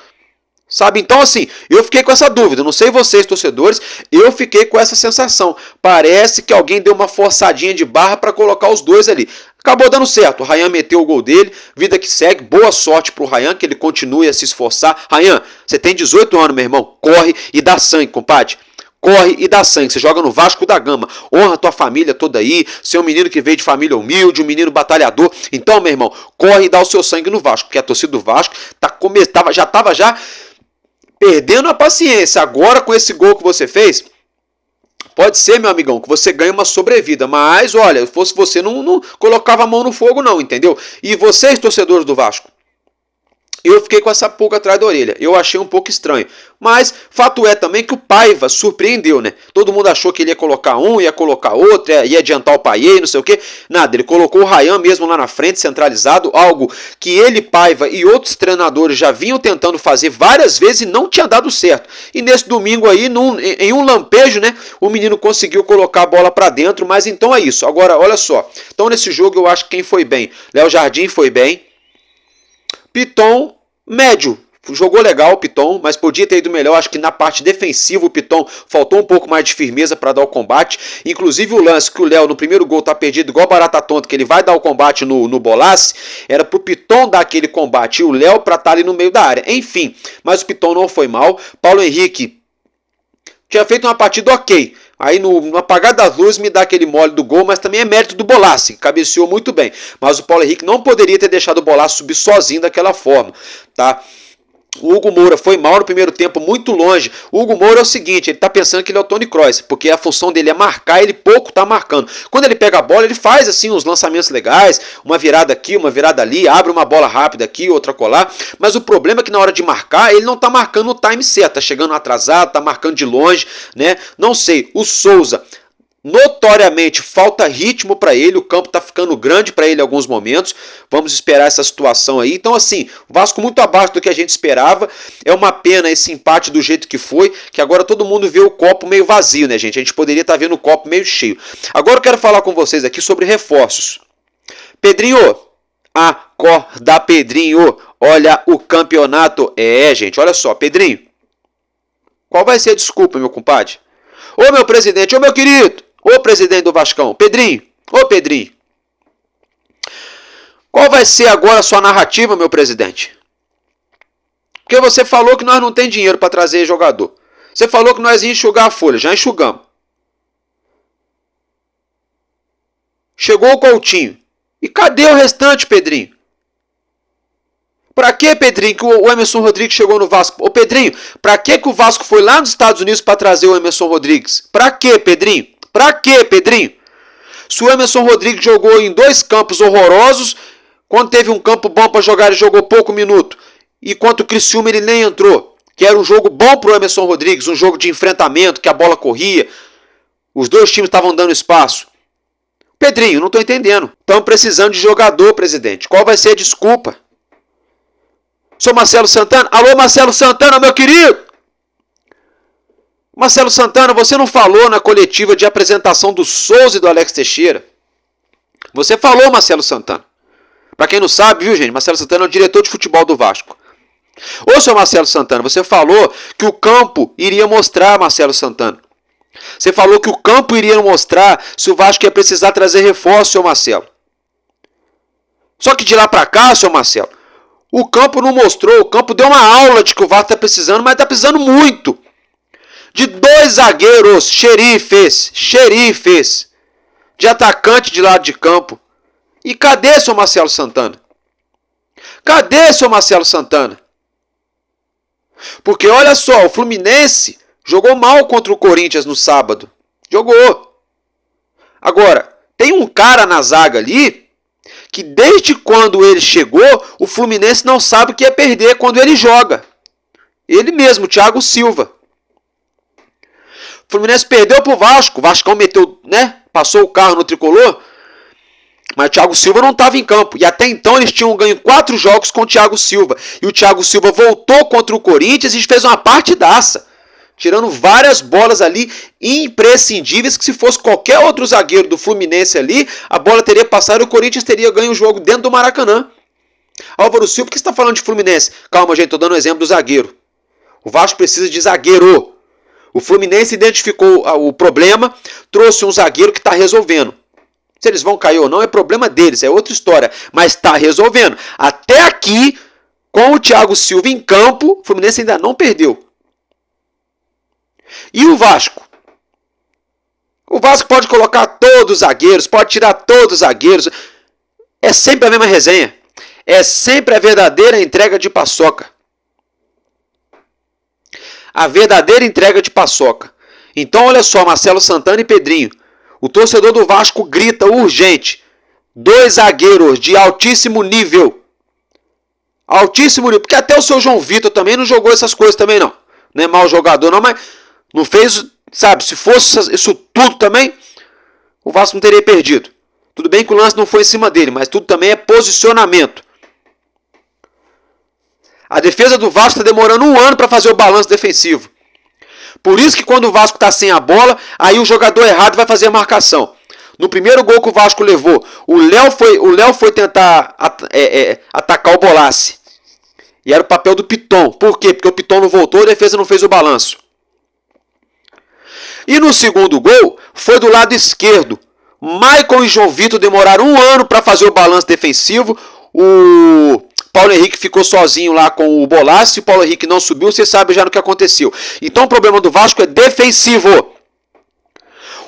Sabe, então assim, eu fiquei com essa dúvida, não sei vocês torcedores, eu fiquei com essa sensação, parece que alguém deu uma forçadinha de barra para colocar os dois ali, acabou dando certo, o Ryan meteu o gol dele, vida que segue, boa sorte pro Ryan, que ele continue a se esforçar. Ryan, você tem 18 anos, meu irmão, corre e dá sangue, compadre. Corre e dá sangue, você joga no Vasco da Gama, honra tua família toda aí, você é um menino que veio de família humilde, um menino batalhador, então meu irmão, corre e dá o seu sangue no Vasco, porque a torcida do Vasco já estava perdendo a paciência. Agora com esse gol que você fez, pode ser, meu amigão, que você ganhe uma sobrevida, mas olha, se fosse você não colocava a mão no fogo não, entendeu? E vocês, torcedores do Vasco, Eu fiquei com essa pulga atrás da orelha. Eu achei um pouco estranho. Mas fato é também que o Paiva surpreendeu, né? Todo mundo achou que ele ia colocar um, ia colocar outro, ia adiantar o Payet, não sei o quê. Nada, ele colocou o Ryan mesmo lá na frente, centralizado. Algo que ele, Paiva e outros treinadores já vinham tentando fazer várias vezes e não tinha dado certo. E nesse domingo aí, em um lampejo, né? O menino conseguiu colocar a bola pra dentro. Mas então é isso. Agora, olha só. Então nesse jogo eu acho que quem foi bem? Léo Jardim foi bem. Piton, médio. Jogou legal o Piton, mas podia ter ido melhor. Acho que na parte defensiva o Piton faltou um pouco mais de firmeza para dar o combate. Inclusive o lance que o Léo no primeiro gol tá perdido igual barata tonta, que ele vai dar o combate no Bolasse, era pro Piton dar aquele combate e o Léo pra estar ali no meio da área. Enfim, mas o Piton não foi mal. Paulo Henrique tinha feito uma partida ok. Aí no apagar das luzes me dá aquele mole do gol, mas também é mérito do Bolasse, que cabeceou muito bem. Mas o Paulo Henrique não poderia ter deixado o Bolasse subir sozinho daquela forma, tá? O Hugo Moura foi mal no primeiro tempo, muito longe. O Hugo Moura é o seguinte, ele tá pensando que ele é o Toni Kroos, porque a função dele é marcar, ele pouco tá marcando. Quando ele pega a bola, ele faz assim uns lançamentos legais, uma virada aqui, uma virada ali, abre uma bola rápida aqui, outra colar. Mas o problema é que na hora de marcar, ele não tá marcando o time certo, tá chegando atrasado, tá marcando de longe, né? Não sei, o Souza notoriamente falta ritmo para ele, o campo está ficando grande para ele em alguns momentos, vamos esperar essa situação aí. Então assim, o Vasco muito abaixo do que a gente esperava, é uma pena esse empate do jeito que foi, que agora todo mundo vê o copo meio vazio, né gente? A gente poderia estar vendo o copo meio cheio. Agora eu quero falar com vocês aqui sobre reforços. Pedrinho, acorda Pedrinho, olha o campeonato. Gente, olha só, Pedrinho, qual vai ser a desculpa, meu compadre? Ô meu presidente, ô meu querido, ô presidente do Vascão, Pedrinho, ô Pedrinho. Qual vai ser agora a sua narrativa, meu presidente? Porque você falou que nós não tem dinheiro para trazer jogador. Você falou que nós ia enxugar a folha, já enxugamos. Chegou o Coutinho. E cadê o restante, Pedrinho? Pra que, Pedrinho, que o Emerson Rodrigues chegou no Vasco? Ô, Pedrinho, pra que o Vasco foi lá nos Estados Unidos para trazer o Emerson Rodrigues? Pra que, Pedrinho? Pra que, Pedrinho? Se o Emerson Rodrigues jogou em 2 campos horrorosos, quando teve um campo bom para jogar, ele jogou pouco minuto. E quanto o Criciúma, ele nem entrou. Que era um jogo bom pro Emerson Rodrigues, um jogo de enfrentamento, que a bola corria. Os 2 times estavam dando espaço. Pedrinho, não tô entendendo. Estamos precisando de jogador, presidente. Qual vai ser a desculpa? Sou Marcelo Santana. Alô, Marcelo Santana, meu querido. Marcelo Santana, você não falou na coletiva de apresentação do Souza e do Alex Teixeira? Você falou, Marcelo Santana. Pra quem não sabe, viu, gente? Marcelo Santana é o diretor de futebol do Vasco. Ô, seu Marcelo Santana, você falou que o campo iria mostrar, Marcelo Santana. Você falou que o campo iria mostrar se o Vasco ia precisar trazer reforço, seu Marcelo. Só que de lá pra cá, seu Marcelo, o campo não mostrou. O campo deu uma aula de que o Vasco tá precisando, mas tá precisando muito. De 2 zagueiros, xerifes, de atacante de lado de campo. E cadê seu Marcelo Santana? Cadê seu Marcelo Santana? Porque olha só, o Fluminense jogou mal contra o Corinthians no sábado. Jogou. Agora, tem um cara na zaga ali que desde quando ele chegou, o Fluminense não sabe o que é perder quando ele joga. Ele mesmo, Thiago Silva. O Fluminense perdeu pro Vasco. O Vascão meteu, né? Passou o carro no tricolor. Mas o Thiago Silva não estava em campo. E até então eles tinham ganho 4 jogos com o Thiago Silva. E o Thiago Silva voltou contra o Corinthians e fez uma partidaça. Tirando várias bolas ali imprescindíveis, que se fosse qualquer outro zagueiro do Fluminense ali, a bola teria passado e o Corinthians teria ganho o jogo dentro do Maracanã. Álvaro Silva, por que você está falando de Fluminense? Calma, gente, estou dando um exemplo do zagueiro. O Vasco precisa de zagueiro. O Fluminense identificou o problema, trouxe um zagueiro que está resolvendo. Se eles vão cair ou não é problema deles, é outra história. Mas está resolvendo. Até aqui, com o Thiago Silva em campo, o Fluminense ainda não perdeu. E o Vasco? O Vasco pode colocar todos os zagueiros, pode tirar todos os zagueiros. É sempre a mesma resenha. É sempre a verdadeira entrega de paçoca. A verdadeira entrega de paçoca. Então olha só, Marcelo Santana e Pedrinho. O torcedor do Vasco grita urgente. 2 zagueiros de altíssimo nível. Altíssimo nível. Porque até o seu João Vitor também não jogou essas coisas também, não. Não é mau jogador, não, mas não fez, sabe? Se fosse isso tudo também, o Vasco não teria perdido. Tudo bem que o lance não foi em cima dele, mas tudo também é posicionamento. A defesa do Vasco está demorando 1 ano para fazer o balanço defensivo. Por isso que quando o Vasco está sem a bola, aí o jogador errado vai fazer a marcação. No primeiro gol que o Vasco levou, o Léo foi tentar atacar o Bolassi. E era o papel do Piton. Por quê? Porque o Piton não voltou, a defesa não fez o balanço. E no segundo gol, foi do lado esquerdo. Maicon e João Vitor demoraram 1 ano para fazer o balanço defensivo. O Paulo Henrique ficou sozinho lá com o Bolassi. O Paulo Henrique não subiu, você sabe já no que aconteceu. Então o problema do Vasco é defensivo.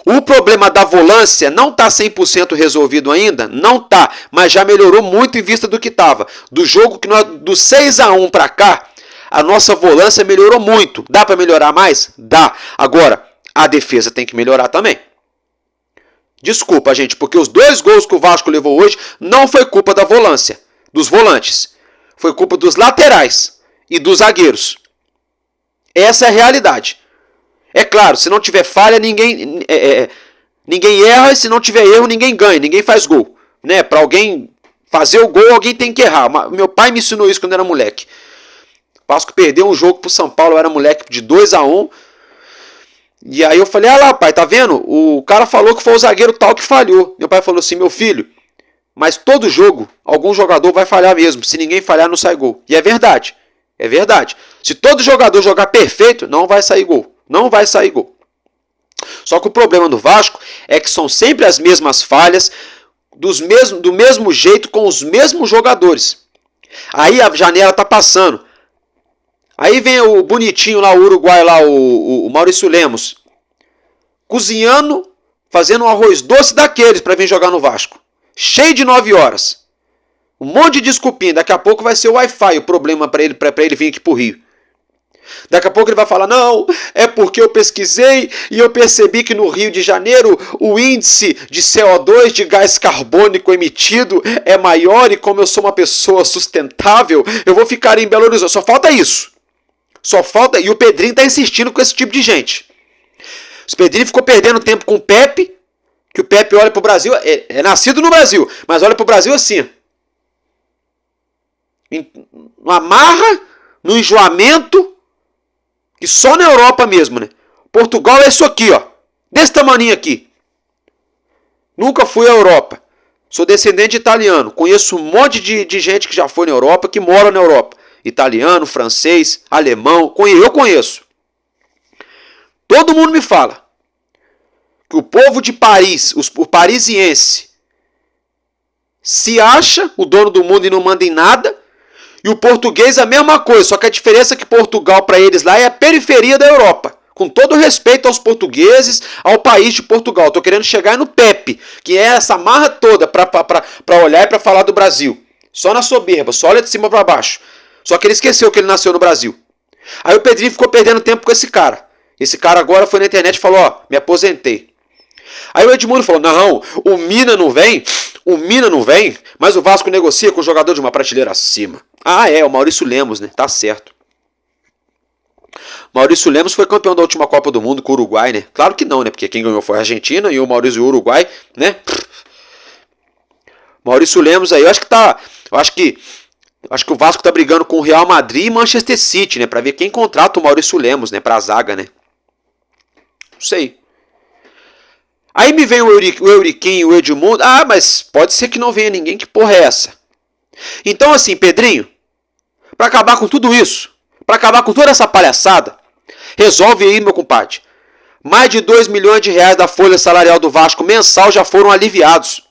O problema da volância não está 100% resolvido ainda? Não está, mas já melhorou muito em vista do que estava. Do jogo que nós, do 6-1 para cá, a nossa volância melhorou muito. Dá para melhorar mais? Dá. Agora, a defesa tem que melhorar também. Desculpa, gente, porque os 2 gols que o Vasco levou hoje não foi culpa da volância, dos volantes. Foi culpa dos laterais e dos zagueiros. Essa é a realidade. É claro, se não tiver falha, ninguém erra, e se não tiver erro, ninguém ganha, ninguém faz gol. Né? Para alguém fazer o gol, alguém tem que errar. Meu pai me ensinou isso quando era moleque. O Vasco perdeu um jogo pro São Paulo, eu era moleque, de 2-1. E aí eu falei, lá pai, tá vendo? O cara falou que foi o zagueiro tal que falhou. Meu pai falou assim, meu filho, mas todo jogo, algum jogador vai falhar mesmo. Se ninguém falhar, não sai gol. E é verdade, é verdade. Se todo jogador jogar perfeito, não vai sair gol. Não vai sair gol. Só que o problema do Vasco é que são sempre as mesmas falhas, do mesmo jeito, com os mesmos jogadores. Aí a janela tá passando. Aí vem o bonitinho lá, o uruguai lá, o Maurício Lemos, cozinhando, fazendo um arroz doce daqueles para vir jogar no Vasco. Cheio de 9 horas. Um monte de desculpinha. Daqui a pouco vai ser o Wi-Fi o problema para ele vir aqui pro Rio. Daqui a pouco ele vai falar, não, é porque eu pesquisei e eu percebi que no Rio de Janeiro o índice de CO2, de gás carbônico emitido é maior e como eu sou uma pessoa sustentável, eu vou ficar em Belo Horizonte. Só falta isso. Só falta, e o Pedrinho está insistindo com esse tipo de gente. O Pedrinho ficou perdendo tempo com o Pepe, que o Pepe olha pro Brasil, é nascido no Brasil, mas olha pro Brasil assim. Uma marra, no enjoamento, que só na Europa mesmo, né? Portugal é isso aqui, ó. Desse tamaninho aqui. Nunca fui à Europa. Sou descendente de italiano. Conheço um monte de gente que já foi na Europa, que mora na Europa. Italiano, francês, alemão. Eu conheço. Todo mundo me fala que o povo de Paris, o parisiense, se acha o dono do mundo e não manda em nada. E o português é a mesma coisa, só que a diferença é que Portugal para eles lá é a periferia da Europa. Com todo respeito aos portugueses, ao país de Portugal. Estou querendo chegar no Pepe, que é essa marra toda para olhar e para falar do Brasil. Só na soberba, só olha de cima para baixo. Só que ele esqueceu que ele nasceu no Brasil. Aí o Pedrinho ficou perdendo tempo com esse cara. Esse cara agora foi na internet e falou, ó, me aposentei. Aí o Edmundo falou, não, o Mina não vem, mas o Vasco negocia com o jogador de uma prateleira acima. Ah, é, o Maurício Lemos, né? Tá certo. Maurício Lemos foi campeão da última Copa do Mundo com o Uruguai, né? Claro que não, né? Porque quem ganhou foi a Argentina e o Maurício e o Uruguai, né? Maurício Lemos aí, eu acho que o Vasco tá brigando com o Real Madrid e Manchester City, né? Pra ver quem contrata o Maurício Lemos, né? Pra zaga, né? Não sei. Aí me vem o Euriquinho, o Edmundo. Ah, mas pode ser que não venha ninguém. Que porra é essa? Então assim, Pedrinho, para acabar com tudo isso, para acabar com toda essa palhaçada, resolve aí, meu compadre. Mais de 2 milhões de reais da folha salarial do Vasco mensal já foram aliviados.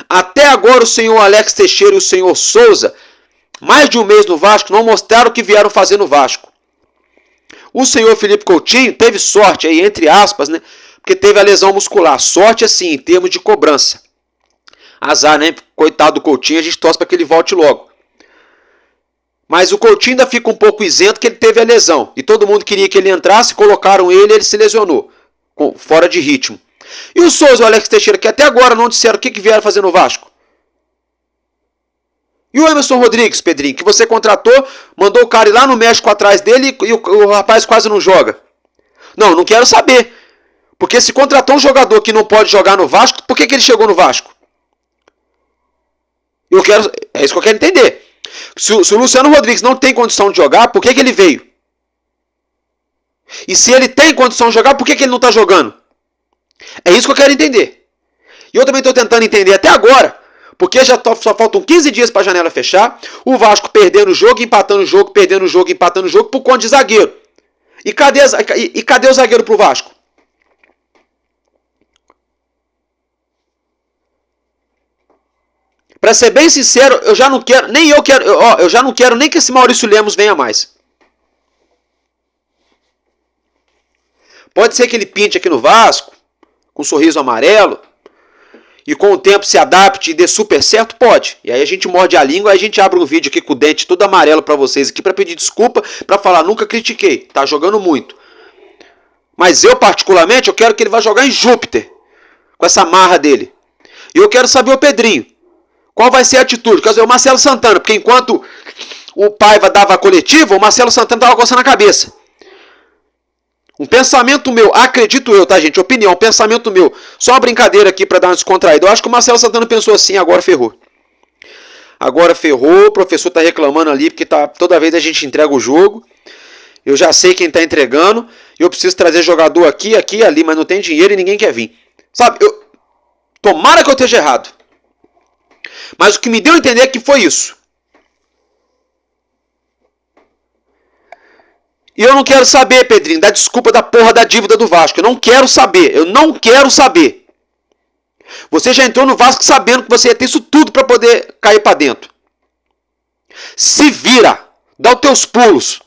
Até agora o senhor Alex Teixeira e o senhor Souza, mais de um mês no Vasco, não mostraram o que vieram fazer no Vasco. O senhor Felipe Coutinho teve sorte aí, entre aspas, né? Porque teve a lesão muscular. Sorte assim, em termos de cobrança. Azar, né? Coitado do Coutinho, a gente torce para que ele volte logo. Mas o Coutinho ainda fica um pouco isento que ele teve a lesão. E todo mundo queria que ele entrasse, colocaram ele e ele se lesionou. Fora de ritmo. E o Souza e o Alex Teixeira, que até agora não disseram o que vieram fazer no Vasco. E o Emerson Rodrigues, Pedrinho, que você contratou, mandou o cara ir lá no México atrás dele e o rapaz quase não joga. Não quero saber. Porque se contratou um jogador que não pode jogar no Vasco, por que ele chegou no Vasco? É isso que eu quero entender. Se o Luciano Rodrigues não tem condição de jogar, por que ele veio? E se ele tem condição de jogar, por que ele não está jogando? É isso que eu quero entender. E eu também estou tentando entender até agora, porque só faltam 15 dias para a janela fechar, o Vasco perdendo o jogo, empatando o jogo, perdendo o jogo, empatando o jogo, por conta de zagueiro. E cadê o zagueiro pro Vasco? Pra ser bem sincero, eu já não quero nem que esse Maurício Lemos venha mais. Pode ser que ele pinte aqui no Vasco, com um sorriso amarelo, e com o tempo se adapte e dê super certo, pode. E aí a gente morde a língua, aí a gente abre um vídeo aqui com o dente todo amarelo pra vocês aqui, pra pedir desculpa, pra falar, nunca critiquei, tá jogando muito. Mas eu particularmente, eu quero que ele vá jogar em Júpiter, com essa marra dele. E eu quero saber o Pedrinho. Qual vai ser a atitude? Quer dizer, o Marcelo Santana, porque enquanto o Paiva dava a coletiva, o Marcelo Santana estava coçando a cabeça. Um pensamento meu, acredito eu, tá, gente? Opinião, pensamento meu. Só uma brincadeira aqui para dar uma descontraída. Eu acho que o Marcelo Santana pensou assim, agora ferrou. Agora ferrou, o professor tá reclamando ali, porque toda vez a gente entrega o jogo. Eu já sei quem tá entregando. Eu preciso trazer jogador aqui, ali, mas não tem dinheiro e ninguém quer vir. Sabe, tomara que eu esteja errado. Mas o que me deu a entender é que foi isso. E eu não quero saber, Pedrinho, da desculpa da porra da dívida do Vasco. Eu não quero saber. Você já entrou no Vasco sabendo que você ia ter isso tudo para poder cair para dentro. Se vira, dá os teus pulos.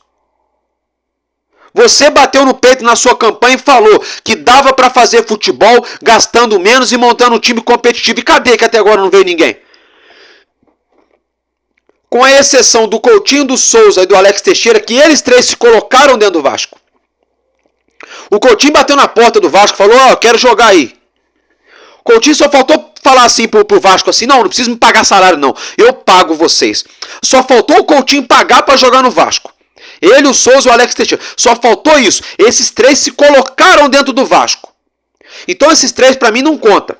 Você bateu no peito na sua campanha e falou que dava para fazer futebol gastando menos e montando um time competitivo. E cadê que até agora não veio ninguém? Com a exceção do Coutinho, do Souza e do Alex Teixeira, que eles três se colocaram dentro do Vasco. O Coutinho bateu na porta do Vasco e falou, eu quero jogar aí. O Coutinho só faltou falar assim pro Vasco assim, não precisa me pagar salário não, eu pago vocês. Só faltou o Coutinho pagar para jogar no Vasco. Ele, o Souza e o Alex Teixeira. Só faltou isso. Esses três se colocaram dentro do Vasco. Então esses três para mim não conta.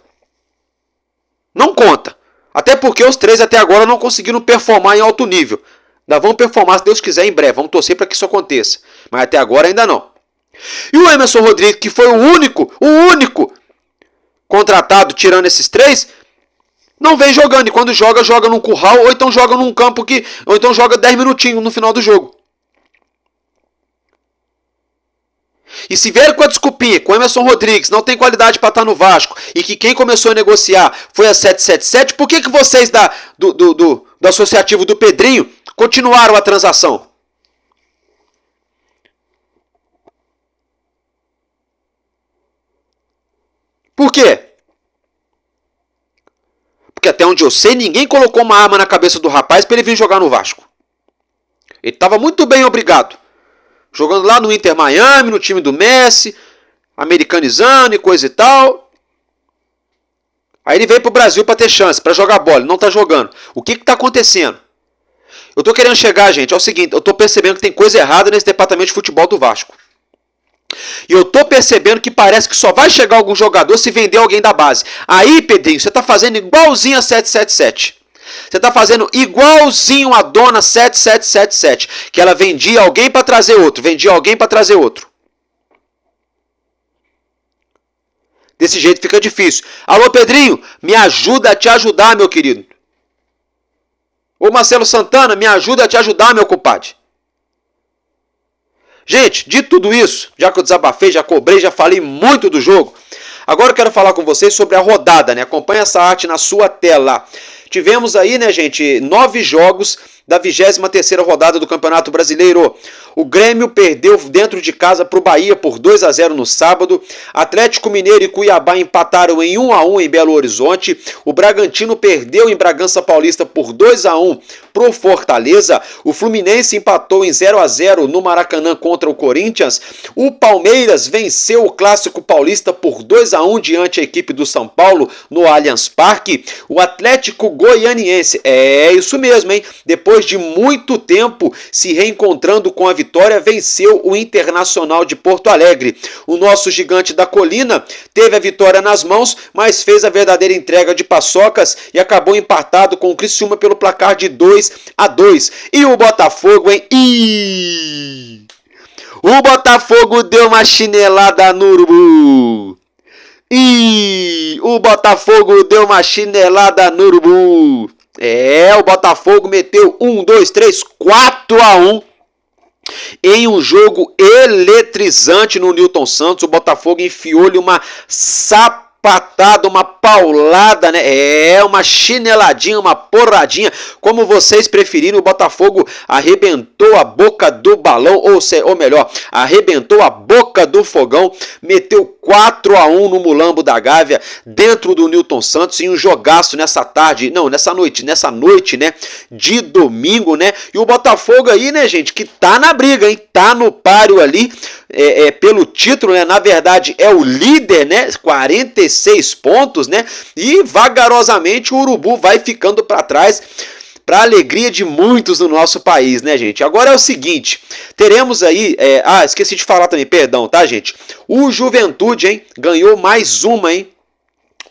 Não conta. Até porque os três até agora não conseguiram performar em alto nível. Ainda vão performar, se Deus quiser, em breve. Vamos torcer para que isso aconteça. Mas até agora ainda não. E o Emerson Rodrigues, que foi o único contratado tirando esses três, não vem jogando. E quando joga num curral, ou então joga num campo ou então joga 10 minutinhos no final do jogo. E se vier com a desculpinha que o Emerson Rodrigues não tem qualidade para estar no Vasco e que quem começou a negociar foi a 777, por que vocês do associativo do Pedrinho continuaram a transação? Por quê? Porque até onde eu sei, ninguém colocou uma arma na cabeça do rapaz para ele vir jogar no Vasco. Ele estava muito bem, obrigado. Jogando lá no Inter Miami, no time do Messi, americanizando e coisa e tal. Aí ele veio pro Brasil para ter chance, para jogar bola. Ele não tá jogando. O que tá acontecendo? Eu tô querendo chegar, gente, é o seguinte. Eu tô percebendo que tem coisa errada nesse departamento de futebol do Vasco. E eu tô percebendo que parece que só vai chegar algum jogador se vender alguém da base. Aí, Pedrinho, você tá fazendo igualzinho a 777. Você está fazendo igualzinho a dona 7777, que ela vendia alguém para trazer outro, Desse jeito fica difícil. Alô, Pedrinho, me ajuda a te ajudar, meu querido. Ô, Marcelo Santana, me ajuda a te ajudar, meu compadre. Gente, dito tudo isso, já que eu desabafei, já cobrei, já falei muito do jogo, agora eu quero falar com vocês sobre a rodada, né? Acompanha essa arte na sua tela. Tivemos aí, né, gente, 9 jogos da 23ª rodada do Campeonato Brasileiro. O Grêmio perdeu dentro de casa para o Bahia por 2-0 no sábado. Atlético Mineiro e Cuiabá empataram em 1-1 em Belo Horizonte. O Bragantino perdeu em Bragança Paulista por 2-1 pro Fortaleza. O Fluminense empatou em 0-0 no Maracanã contra o Corinthians. O Palmeiras venceu o Clássico Paulista por 2-1 diante da equipe do São Paulo no Allianz Parque. O Atlético Goianiense, é isso mesmo, hein? Depois de muito tempo se reencontrando com a vitória, venceu o Internacional de Porto Alegre. O nosso gigante da colina teve a vitória nas mãos, mas fez a verdadeira entrega de paçocas e acabou empatado com o Criciúma pelo placar de 2-2. E o Botafogo, hein? O Botafogo deu uma chinelada no Urubu. O Botafogo deu uma chinelada no Urubu. O Botafogo meteu 4-1 em um jogo eletrizante no Newton Santos. O Botafogo enfiou-lhe uma patada, uma paulada, né? Uma chineladinha, uma porradinha, como vocês preferirem. O Botafogo arrebentou a boca do balão, ou melhor, arrebentou a boca do fogão, meteu 4-1 no Mulambo da Gávea, dentro do Newton Santos, em um jogaço nessa noite, né, de domingo, né? E o Botafogo aí, né, gente, que tá na briga, hein? Tá no páreo ali, pelo título, né? Na verdade, é o líder, né? 46 pontos, né? E vagarosamente o Urubu vai ficando para trás, para alegria de muitos no nosso país, né, gente? Agora é o seguinte, teremos aí, esqueci de falar também, perdão, tá, gente? O Juventude, hein, ganhou mais uma, hein?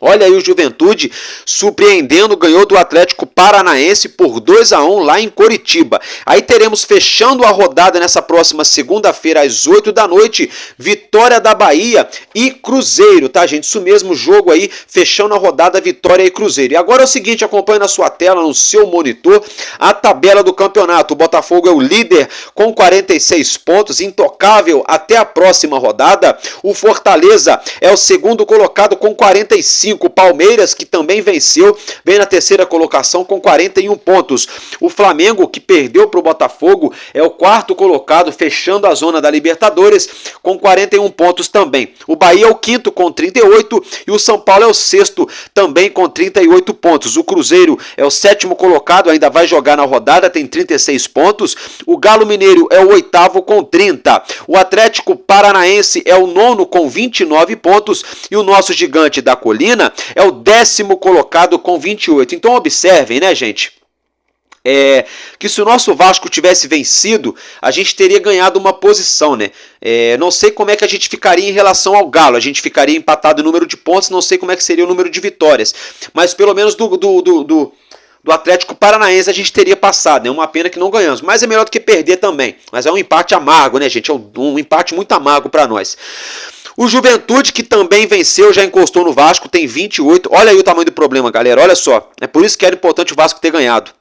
Olha aí o Juventude surpreendendo, ganhou do Atlético Paranaense por 2-1 lá em Coritiba. Aí teremos, fechando a rodada nessa próxima segunda-feira às 8 da noite, Vitória da Bahia e Cruzeiro, tá, gente? Isso mesmo, jogo aí, fechando a rodada, Vitória e Cruzeiro. E agora é o seguinte, acompanhe na sua tela, no seu monitor, a tabela do campeonato. O Botafogo é o líder com 46 pontos, intocável até a próxima rodada. O Fortaleza é o segundo colocado com 45. O Palmeiras, que também venceu, vem na terceira colocação com 41 pontos. O Flamengo, que perdeu para o Botafogo, é o quarto colocado, fechando a zona da Libertadores com 41 pontos também. O Bahia é o quinto com 38 e o São Paulo é o sexto também com 38 pontos. O Cruzeiro é o sétimo colocado, ainda vai jogar na rodada, tem 36 pontos. O Galo Mineiro é o oitavo com 30. O Atlético Paranaense é o nono com 29 pontos e o nosso gigante da colina é o décimo colocado com 28. Então observem, né, gente? Que se o nosso Vasco tivesse vencido, a gente teria ganhado uma posição, né? Não sei como é que a gente ficaria em relação ao Galo. A gente ficaria empatado em número de pontos, não sei como é que seria o número de vitórias. Mas pelo menos do Atlético Paranaense a gente teria passado, né? Uma pena que não ganhamos, mas é melhor do que perder também. Mas é um empate amargo, né, gente? É um empate muito amargo para nós. O Juventude, que também venceu, já encostou no Vasco, tem 28. Olha aí o tamanho do problema, galera. Olha só. É por isso que era importante o Vasco ter ganhado.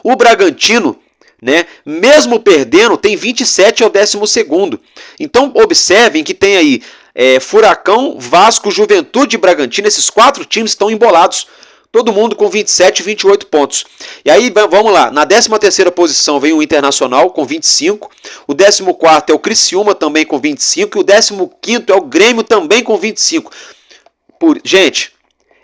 O Bragantino, né, mesmo perdendo, tem 27, é o 12º. Então, observem que tem aí Furacão, Vasco, Juventude e Bragantino. Esses 4 times estão embolados. Todo mundo com 27 e 28 pontos. E aí, vamos lá. Na 13ª posição vem o Internacional com 25. O 14º é o Criciúma também com 25. E o 15º é o Grêmio também com 25. Gente,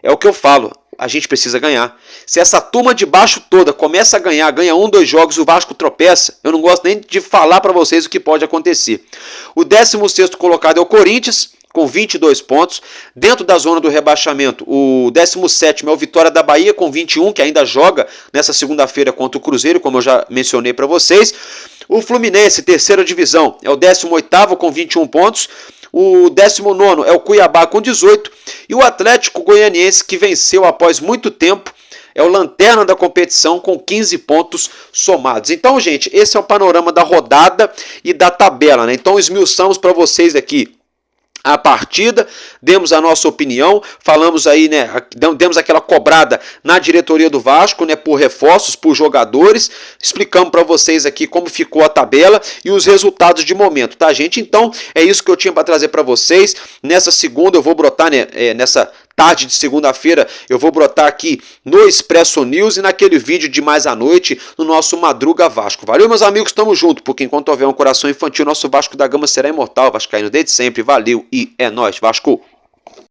é o que eu falo. A gente precisa ganhar. Se essa turma de baixo toda começa a ganhar, ganha 1, 2 jogos, o Vasco tropeça, eu não gosto nem de falar para vocês o que pode acontecer. O 16º colocado é o Corinthians, com 22 pontos. Dentro da zona do rebaixamento, o 17º é o Vitória da Bahia, com 21, que ainda joga nessa segunda-feira contra o Cruzeiro, como eu já mencionei para vocês. O Fluminense, terceira divisão, é o 18º, com 21 pontos. O 19º é o Cuiabá, com 18. E o Atlético Goianiense, que venceu após muito tempo, é o lanterna da competição com 15 pontos somados. Então, gente, esse é o panorama da rodada e da tabela, né? Então, esmiuçamos para vocês aqui a partida, demos a nossa opinião, falamos aí, né, demos aquela cobrada na diretoria do Vasco, né, por reforços, por jogadores, explicamos para vocês aqui como ficou a tabela e os resultados de momento, tá, gente? Então, é isso que eu tinha para trazer para vocês. Nessa segunda eu vou brotar, né, nessa tarde de segunda-feira eu vou brotar aqui no Expresso News e naquele vídeo de mais à noite no nosso Madruga Vasco. Valeu, meus amigos, tamo junto, porque enquanto houver um coração infantil, nosso Vasco da Gama será imortal. Vascaíno desde sempre, valeu e é nóis, Vasco!